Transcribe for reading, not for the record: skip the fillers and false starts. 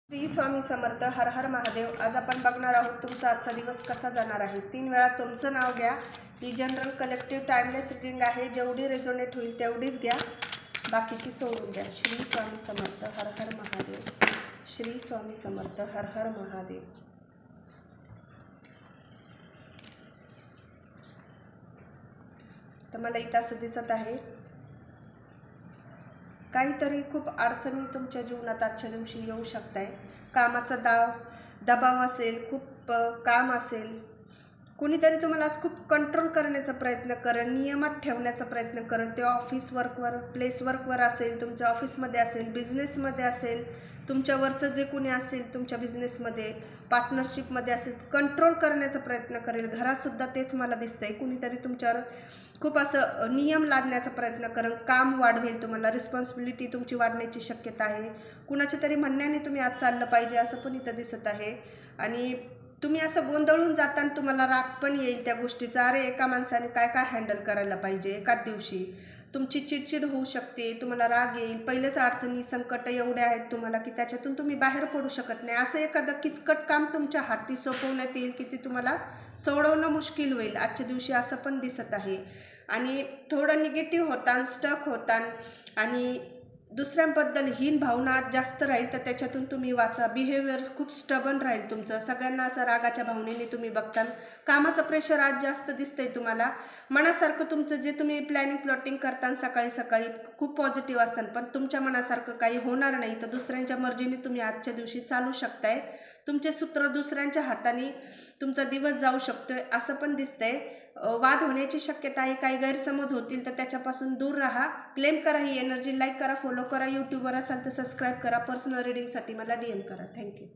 श्री स्वामी समर्थ. हर हर महादेव. आज आपण बघणार आहोत तुमचा आजचा दिवस कसा जाणार आहे. 3 वेळा तुमचं नाव घ्या. ही जनरल कलेक्टिव्ह टाइमलेस रीडिंग आहे. जेवढी रेझोनेट होईल तेवढीच घ्या, बाकीची सोडून द्या. श्री स्वामी समर्थ. हर हर महादेव. श्री स्वामी समर्थ. हर हर महादेव. तर मला इथं असं दिसत आहे काहीतरी खूप अडचणी तुमच्या जीवनात आजच्या दिवशी येऊ शकताय. कामाचा दबाव असेल, खूप काम असेल, कुणीतरी तुम्हाला आज खूप कंट्रोल करण्याचा प्रयत्न करेल, नियमात ठेवण्याचा प्रयत्न करेल. ते ऑफिस वर्कवर, प्लेस वर्कवर असेल, तुमच्या ऑफिसमध्ये असेल, बिझनेसमध्ये असेल, तुमच्यावरचं जे कोणी असेल तुमच्या बिझनेसमध्ये, पार्टनरशिपमध्ये असेल, कंट्रोल करण्याचा प्रयत्न करेल. घरातसुद्धा तेच मला दिसतंय. कुणीतरी तुमच्यावर खूप असं नियम लादण्याचा प्रयत्न करेल. काम वाढवेल, तुम्हाला रिस्पॉन्सिबिलिटी तुमची वाढण्याची शक्यता आहे. कुणाच्या तरी म्हणण्याने तुम्ही आज चाललं पाहिजे असं पण इथं दिसत आहे. आणि तुम्ही असं गोंधळून जाताना तुम्हाला राग पण येईल त्या गोष्टीचा. अरे, एका माणसाने काय काय हँडल करायला पाहिजे एकाच दिवशी. तुमची चिडचिड होऊ शकते, तुम्हाला राग येईल. पहिलेच अडचणी, संकट एवढे आहेत तुम्हाला की त्याच्यातून तुम्ही बाहेर पडू शकत नाही. असं एखादं किचकट काम तुमच्या हाती सोपवण्यात येईल की ते तुम्हाला सोडवणं मुश्किल होईल आजच्या दिवशी, असं पण दिसत आहे. आणि थोडं निगेटिव्ह होतान, स्टक होतान आणि दुसऱ्यांबद्दल हीन भावना जास्त राहील, तर त्याच्यातून तुम्ही वाचा. बिहेवियर खूप स्टबन राहील तुमचं. सगळ्यांना असं रागाच्या भावनेने तुम्ही बघता. कामाचं प्रेशर आज जास्त दिसतंय तुम्हाला. मनासारखं तुमचं जे तुम्ही प्लॅनिंग प्लॉटिंग करता सकाळी सकाळी खूप पॉझिटिव्ह असतात, पण तुमच्या मनासारखं काही होणार नाही. तर दुसऱ्यांच्या मर्जीने तुम्ही आजच्या दिवशी चालू शकताय. तुमचे सूत्र दुसऱ्यांच्या हाताने तुमचा दिवस जाऊ शकतोय असं पण दिसतंय. वाद होण्याची शक्यता आहे. काही गैरसमज होतील तर त्याच्यापासून दूर राहा. क्लेम करा ही एनर्जी. लाईक करा, फॉलो करा. यूट्यूबवर असाल तर सबस्क्राईब करा. पर्सनल रीडिंगसाठी मला DM करा. थँक्यू.